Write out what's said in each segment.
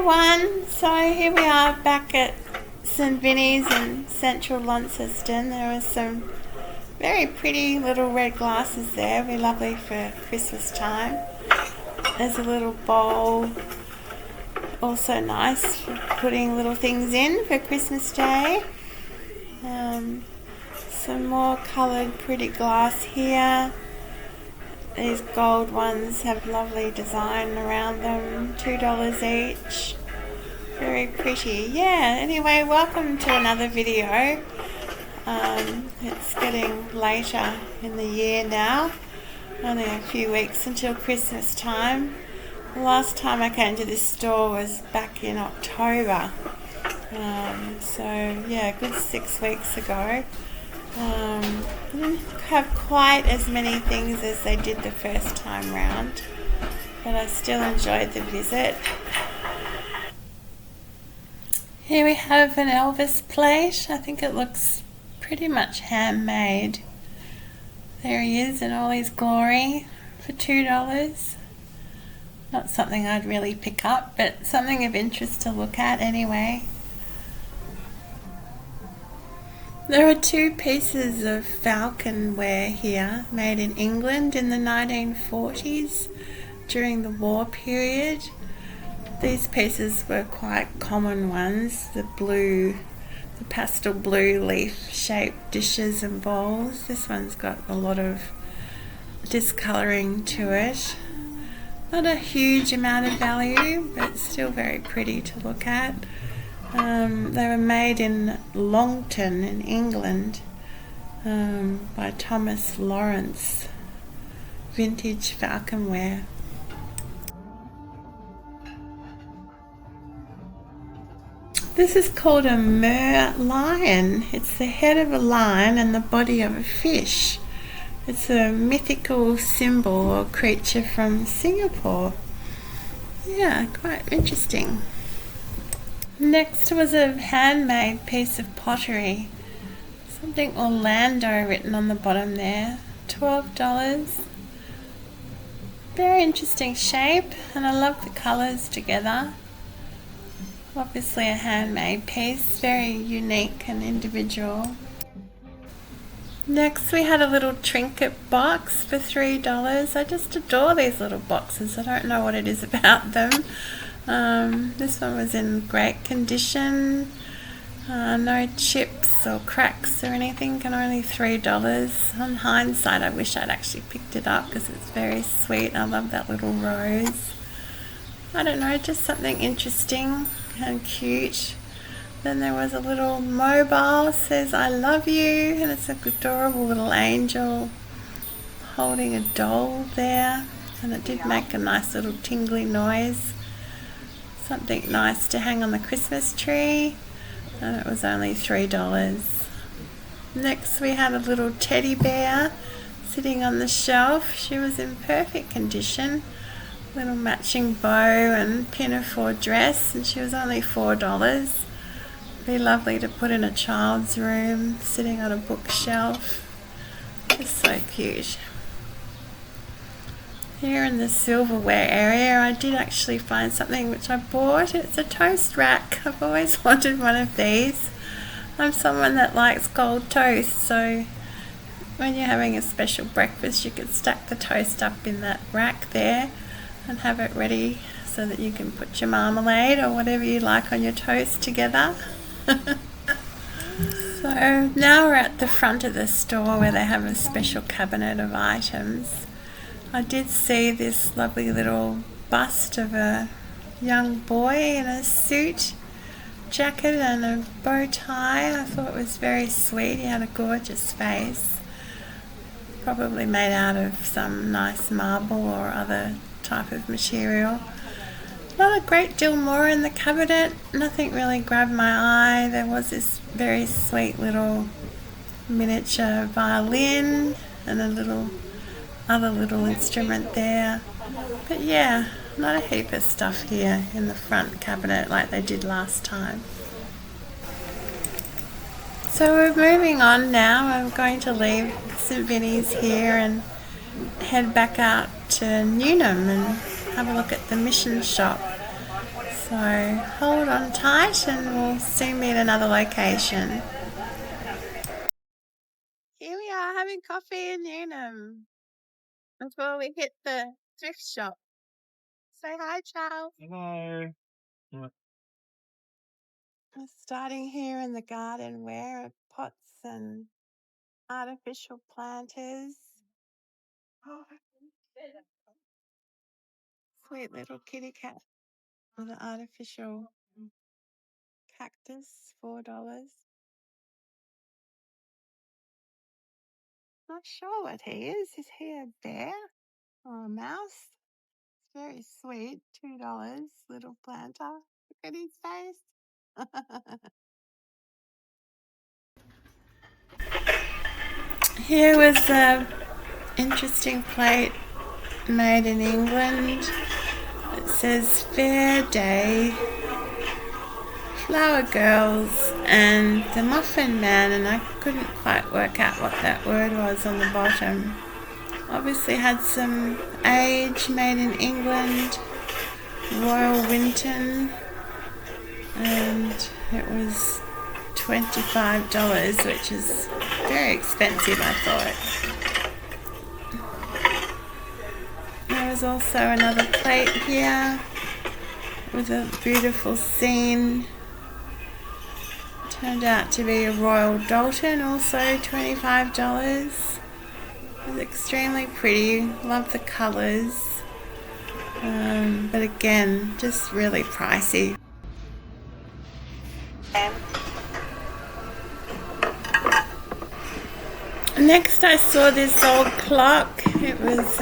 everyone, so here we are back at St Vinny's in central Launceston. There are some very pretty little red glasses there, be lovely for Christmas time. There's a little bowl, also nice for putting little things in for Christmas Day. Some more coloured pretty glass here. These gold ones have lovely design around them, $2 each. Very pretty. Yeah, anyway, welcome to another video. It's getting later in the year now, only a few weeks until Christmas time. The last time I came to this store was back in October, so yeah, a good 6 weeks ago. Didn't have quite as many things as they did the first time round, but I still enjoyed the visit. Here we have an Elvis plate. I think it looks pretty much handmade. There he is in all his glory for $2. Not something I'd really pick up, but something of interest to look at anyway. There are two pieces of falconware here made in England in the 1940s during the war period. These pieces were quite common ones, the pastel blue leaf shaped dishes and bowls. This one's got a lot of discolouring to it. Not a huge amount of value, but still very pretty to look at. They were made in Longton in England by Thomas Lawrence. Vintage falconware. This is called a mer lion. It's the head of a lion and the body of a fish. It's a mythical symbol or creature from Singapore. Yeah, quite interesting. Next was a handmade piece of pottery. Something Orlando written on the bottom there. $12. Very interesting shape, and I love the colours together. Obviously a handmade piece, very unique and individual. Next we had a little trinket box for $3. I just adore these little boxes. I don't know what it is about them. This one was in great condition, no chips or cracks or anything, and only $3. On hindsight, I wish I'd actually picked it up because it's very sweet. I love that little rose. I don't know, just something interesting and cute. Then there was a little mobile, says I love you, and it's an adorable little angel holding a doll there, and it did make a nice little tingly noise. Something nice to hang on the Christmas tree, and it was only $3. Next we had a little teddy bear sitting on the shelf. She was in perfect condition, little matching bow and pinafore dress, and she was only $4. Be lovely to put in a child's room, sitting on a bookshelf. Just so cute. Here in the silverware area, I did actually find something which I bought. It's a toast rack. I've always wanted one of these. I'm someone that likes cold toast, so when you're having a special breakfast, you could stack the toast up in that rack there and have it ready so that you can put your marmalade or whatever you like on your toast together. So now we're at the front of the store where they have a special cabinet of items. I did see this lovely little bust of a young boy in a suit, jacket and a bow tie. I thought it was very sweet. He had a gorgeous face. Probably made out of some nice marble or other type of material. Not a great deal more in the cabinet. Nothing really grabbed my eye. There was this very sweet little miniature violin and a other little instrument there. But yeah, not a heap of stuff here in the front cabinet like they did last time. So we're moving on now. I'm going to leave St Vinny's here and head back out to Newnham and have a look at the mission shop. So hold on tight and we'll soon be at another location. Here we are having coffee in Newnham before we hit the thrift shop. Say hi, Charles. Hello. What? We're starting here in the garden where pots and artificial planters. Sweet little kitty cat with an artificial cactus, $4. Not sure what he is. Is he a bear or a mouse? It's very sweet. $2, little planter. Look at his face. Here was a interesting plate made in England. It says Fair Day, Flower Girls, and the Muffin Man, and I couldn't quite work out what that word was on the bottom. Obviously had some age, made in England, Royal Winton, and it was $25, which is very expensive, I thought. There was also another plate here with a beautiful scene. Turned out to be a Royal Dalton, also $25. It was extremely pretty. Love the colours, but again, just really pricey. Next I saw this old clock. It was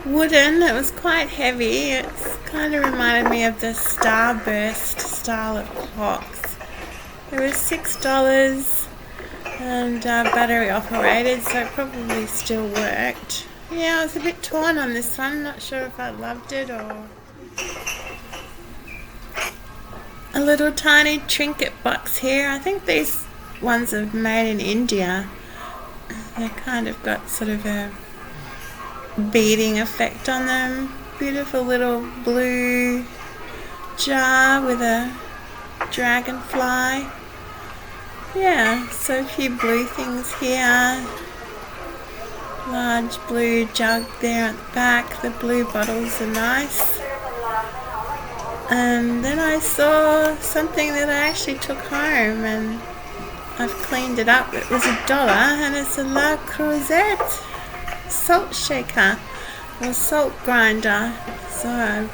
wooden. It was quite heavy. It kind of reminded me of the Starburst style of clocks. It was $6 and battery operated, so it probably still worked. Yeah, I was a bit torn on this one. Not sure if I loved it or... A little tiny trinket box here. I think these ones are made in India. They kind of got sort of a beading effect on them. Beautiful little blue jar with a dragonfly. Yeah, so a few blue things here. Large blue jug there at the back. The blue bottles are nice. And then I saw something that I actually took home and I've cleaned it up. It was $1 and it's a La Crozette salt shaker or salt grinder. So I've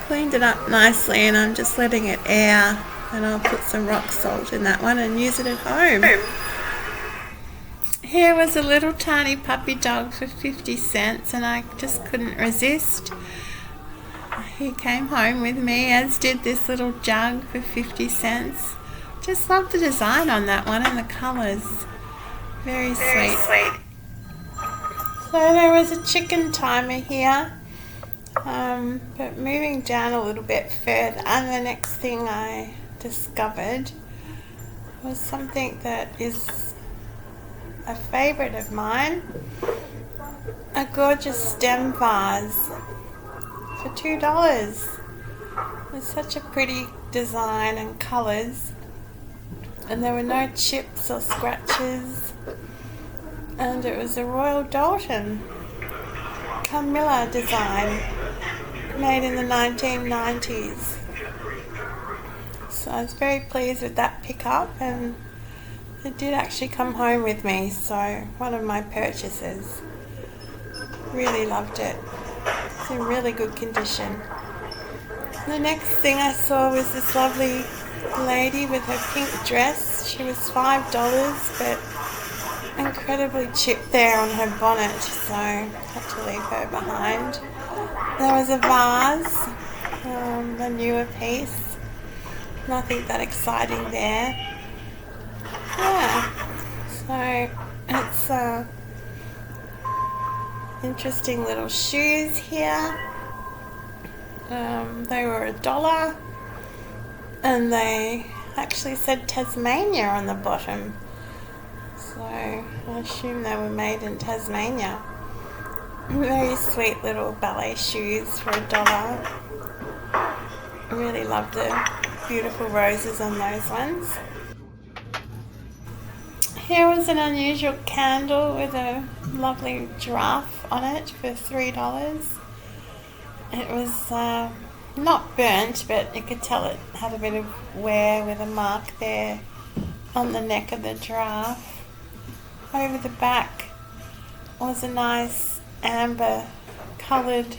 cleaned it up nicely and I'm just letting it air, and I'll put some rock salt in that one and use it at home. Here was a little tiny puppy dog for 50 cents and I just couldn't resist. He came home with me, as did this little jug for 50 cents. Just love the design on that one and the colours. Very sweet. So there was a chicken timer here. But moving down a little bit further, and the next thing I discovered was something that is a favourite of mine. A gorgeous stem vase for $2. It's such a pretty design and colours, and there were no chips or scratches, and it was a Royal Dalton Camilla design made in the 1990s. So I was very pleased with that pickup, and it did actually come home with me, so one of my purchases. Really loved it. It's in really good condition. The next thing I saw was this lovely lady with her pink dress. She was $5, but incredibly chipped there on her bonnet, so I had to leave her behind. There was a vase, a newer piece. Nothing that exciting there. Yeah, so it's interesting little shoes here. They were $1 and they actually said Tasmania on the bottom, so I assume they were made in Tasmania. Very sweet little ballet shoes for $1. I really love the beautiful roses on those ones. Here was an unusual candle with a lovely giraffe on it for $3. It was not burnt, but you could tell it had a bit of wear with a mark there on the neck of the giraffe. Over the back was a nice amber coloured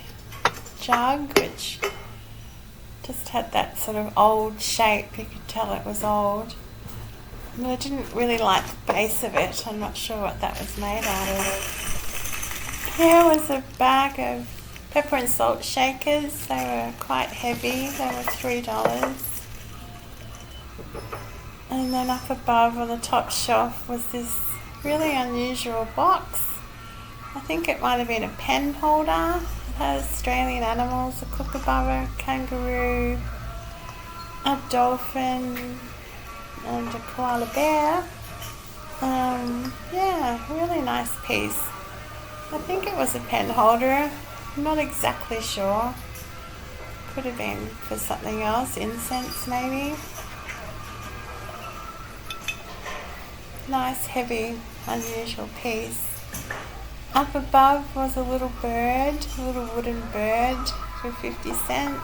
jug, which just had that sort of old shape. You could tell it was old. But I didn't really like the base of it. I'm not sure what that was made out of. Here was a bag of pepper and salt shakers. They were quite heavy. They were $3. And then up above on the top shelf was this really unusual box. I think it might have been a pen holder. It has Australian animals, a kookaburra, kangaroo, a dolphin, and a koala bear. Yeah, really nice piece. I think it was a pen holder. I'm not exactly sure. Could have been for something else, incense maybe. Nice, heavy, unusual piece. Up above was a little bird, a little wooden bird for 50 cents.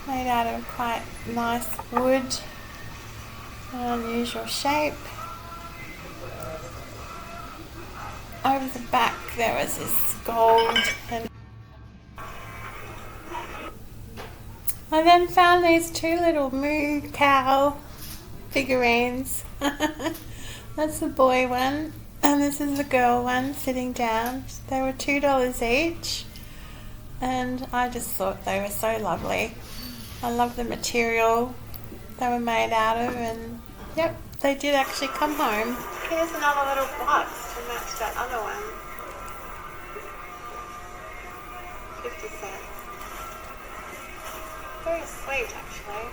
Made out of quite nice wood, an unusual shape. Over the back there was this gold, and I then found these two little moo cow figurines. That's the boy one, and this is the girl one sitting down. They were $2 each, and I just thought they were so lovely. I love the material they were made out of, and yep, they did actually come home. Here's another little box to match that other one. 50 cents. Very sweet, actually.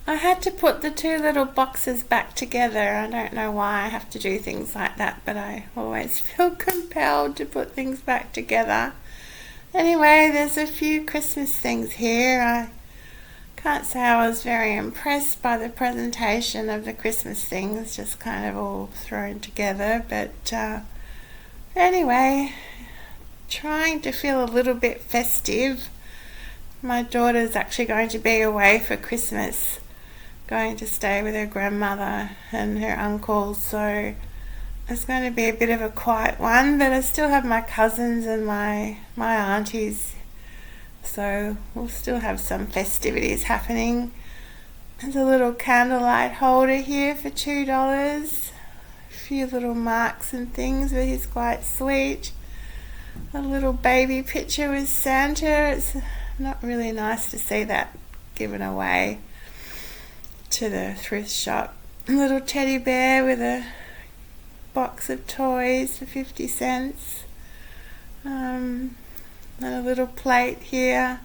I had to put the two little boxes back together. I don't know why I have to do things like that, but I always feel compelled to put things back together. Anyway, there's a few Christmas things here. I can't say I was very impressed by the presentation of the Christmas things, just kind of all thrown together. But anyway, trying to feel a little bit festive. My daughter's actually going to be away for Christmas, going to stay with her grandmother and her uncle, so it's going to be a bit of a quiet one, but I still have my cousins and my aunties, so we'll still have some festivities happening. There's a little candlelight holder here for $2. A few little marks and things, but he's quite sweet. A little baby picture with Santa. It's not really nice to see that given away to the thrift shop. A little teddy bear with a box of toys for 50 cents. And a little plate here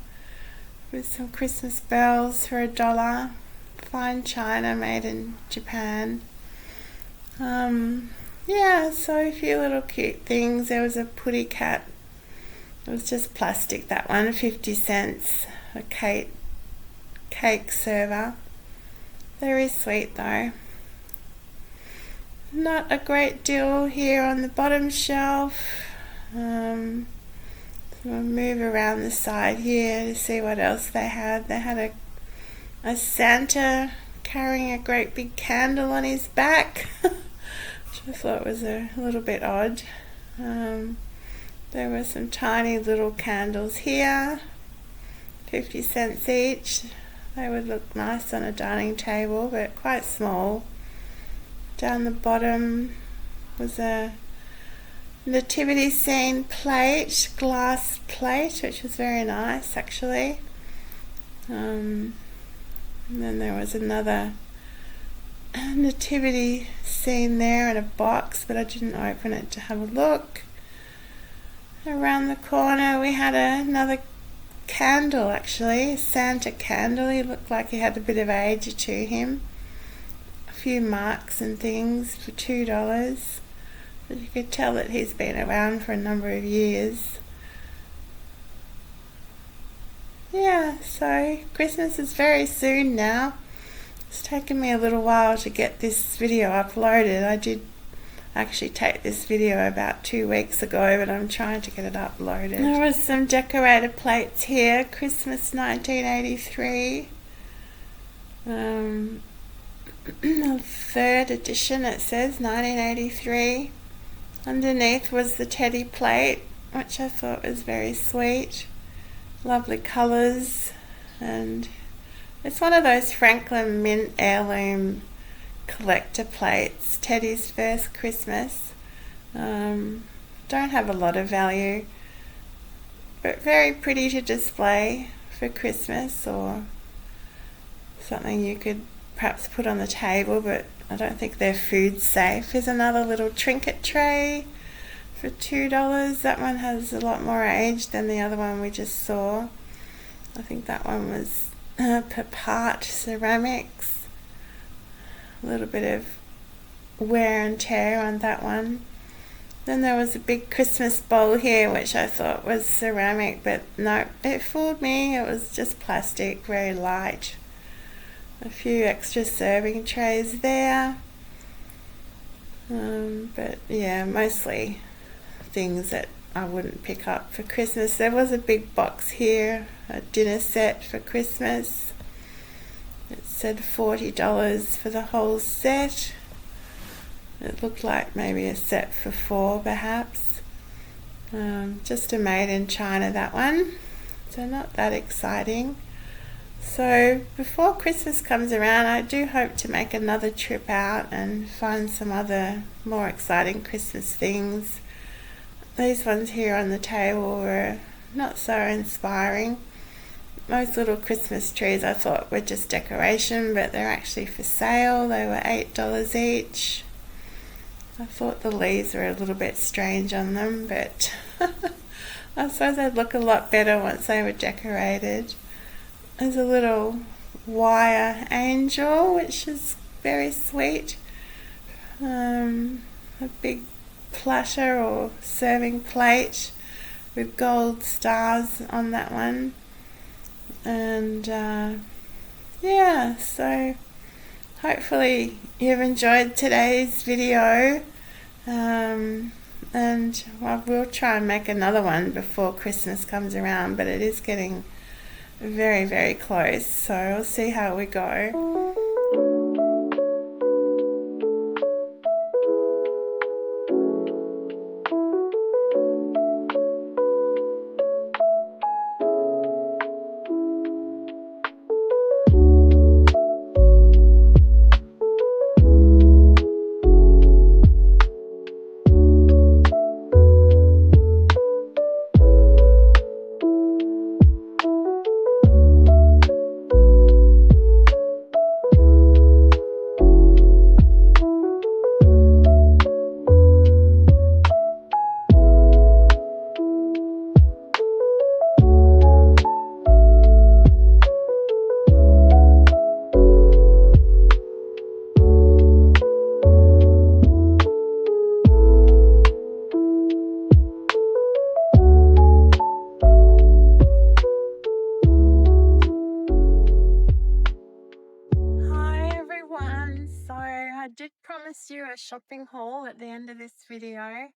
with some Christmas bells for $1. Fine china made in Japan. Yeah, so a few little cute things. There was a putty cat. It was just plastic, that one, 50 cents. A cake server. Very sweet though. Not a great deal here on the bottom shelf. So we'll move around the side here to see what else they had. They had a Santa carrying a great big candle on his back, which I thought was a little bit odd. There were some tiny little candles here, 50 cents each. They would look nice on a dining table, but quite small. Down the bottom was a nativity scene plate, glass plate, which was very nice actually. And then there was another nativity scene there in a box, but I didn't open it to have a look. Around the corner we had another candle, actually, a Santa candle. He looked like he had a bit of age to him. A few marks and things for $2, but you could tell that he's been around for a number of years. yeah, so Christmas is very soon now. It's taken me a little while to get this video uploaded. I did actually take this video about 2 weeks ago, but I'm trying to get it uploaded. There was some decorator plates here, Christmas 1983. Third edition, it says 1983. Underneath was the teddy plate, which I thought was very sweet. Lovely colours, and it's one of those Franklin Mint heirloom collector plates, Teddy's first Christmas. Don't have a lot of value, but very pretty to display for Christmas or something you could perhaps put on the table, but I don't think they're food safe. Here's another little trinket tray for $2. That one has a lot more age than the other one we just saw. I think that one was per part ceramics. A little bit of wear and tear on that one. Then there was a big Christmas bowl here, which I thought was ceramic, but no, it fooled me. It was just plastic, very light. A few extra serving trays there. But yeah, mostly things that I wouldn't pick up for Christmas. There was a big box here, a dinner set for Christmas. It said $40 for the whole set. It looked like maybe a set for 4 perhaps. Just a made in China, that one. So not that exciting. So before Christmas comes around, I do hope to make another trip out and find some other more exciting Christmas things. These ones here on the table were not so inspiring. Most little Christmas trees I thought were just decoration, but they're actually for sale. They were $8 each. I thought the leaves were a little bit strange on them, but I suppose they'd look a lot better once they were decorated. There's a little wire angel, which is very sweet. A big platter or serving plate with gold stars on that one. And yeah, so hopefully you've enjoyed today's video. And I will try and make another one before Christmas comes around, but it is getting very, very close, so we'll see how we go. So I did promise you a shopping haul at the end of this video.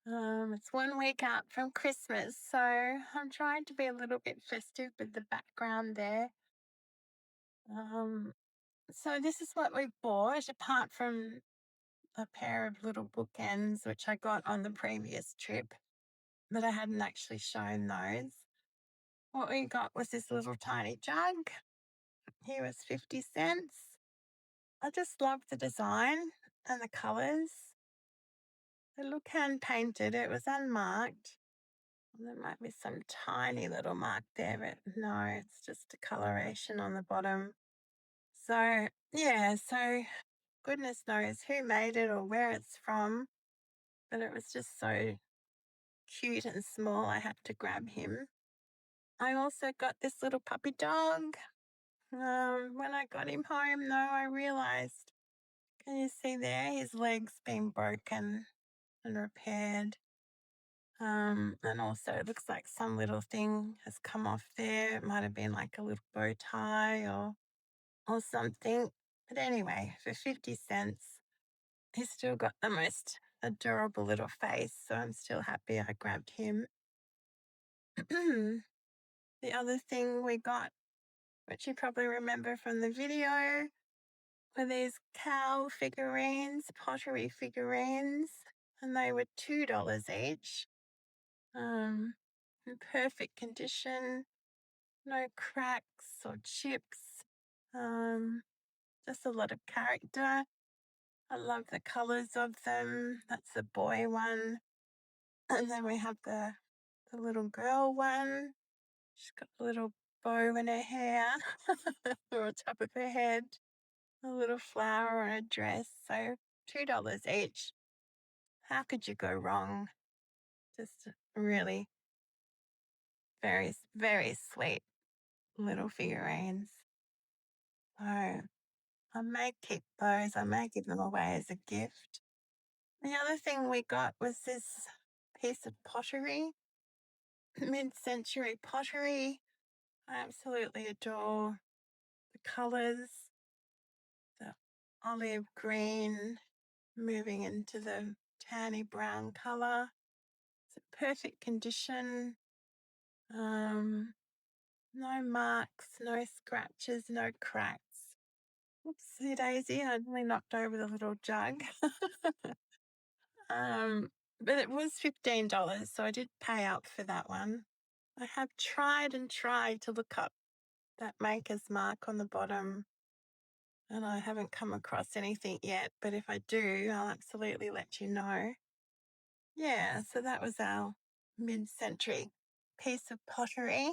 It's 1 week out from Christmas, so I'm trying to be a little bit festive with the background there. So this is what we bought, apart from a pair of little bookends, which I got on the previous trip, but I hadn't actually shown those. What we got was this little tiny jug. Here was 50 cents. I just love the design and the colours. They look hand painted. It was unmarked. There might be some tiny little mark there, but no, it's just a coloration on the bottom. So, yeah, so goodness knows who made it or where it's from, but it was just so cute and small, I had to grab him. I also got this little puppy dog. When I got him home, though, I realised, can you see there, his leg's been broken and repaired. And also it looks like some little thing has come off there. It might have been like a little bow tie or something. But anyway, for 50 cents, he's still got the most adorable little face. So I'm still happy I grabbed him. The other thing we got, which you probably remember from the video, were these cow figurines, pottery figurines, and they were $2 each. In perfect condition, no cracks or chips, just a lot of character. I love the colours of them. That's the boy one. And then we have the little girl one. She's got a little bow in her hair or on top of her head, a little flower on her dress. So $2 each. How could you go wrong? Just really very, very sweet little figurines. So I may keep those. I may give them away as a gift. The other thing we got was this piece of pottery, mid-century pottery. I absolutely adore the colours, the olive green moving into the tanny brown colour. It's in perfect condition. No marks, no scratches, no cracks. Oopsie daisy, I nearly knocked over the little jug. But it was $15, so I did pay up for that one. I have tried and tried to look up that maker's mark on the bottom, and I haven't come across anything yet, but if I do, I'll absolutely let you know. Yeah, so that was our mid-century piece of pottery.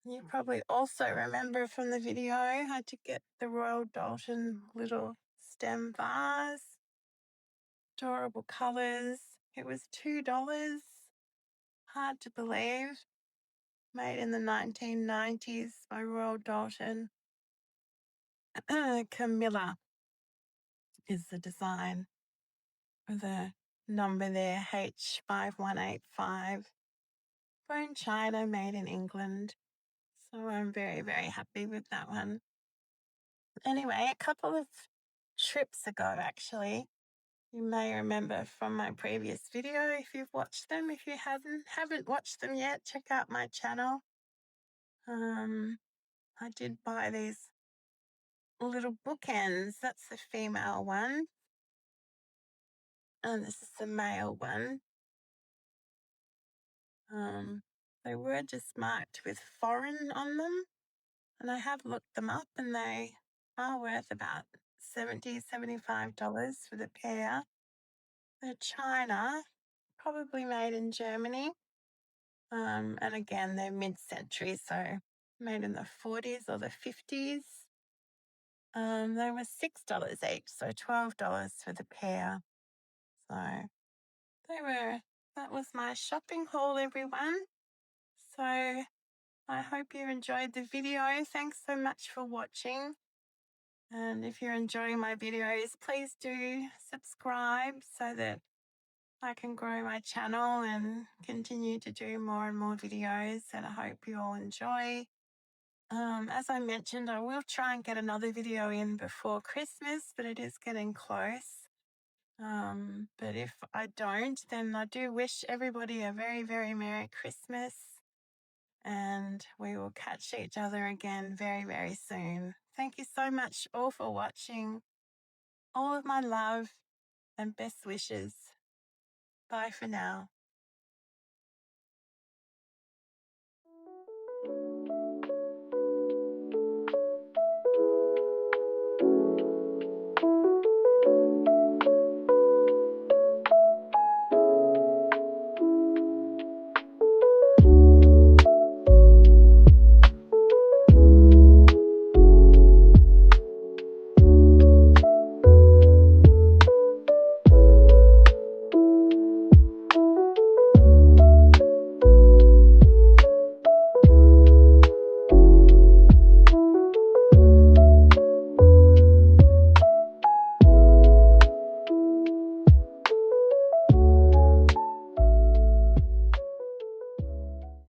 You probably also remember from the video, I had to get the Royal Dalton little stem vase. Adorable colours. It was $2. Hard to believe. Made in the 1990s by Royal Dalton. Camilla is the design with a number there, H5185. Bone china made in England. So I'm very, very happy with that one. Anyway, a couple of trips ago, actually, you may remember from my previous video if you've watched them. If you haven't watched them yet, check out my channel. I did buy these little bookends. That's the female one. And this is the male one. They were just marked with foreign on them. And I have looked them up and they are worth about $70, $75 for the pair. They're China, probably made in Germany. And again, they're mid-century, so made in the 40s or the 50s. They were $6 each, so $12 for the pair. So that was my shopping haul, everyone. So I hope you enjoyed the video. Thanks so much for watching. And if you're enjoying my videos, please do subscribe so that I can grow my channel and continue to do more and more videos. And I hope you all enjoy. As I mentioned, I will try and get another video in before Christmas, but it is getting close. But if I don't, then I do wish everybody a very, very Merry Christmas. And we will catch each other again very, very soon. Thank you so much all for watching. All of my love and best wishes. Bye for now.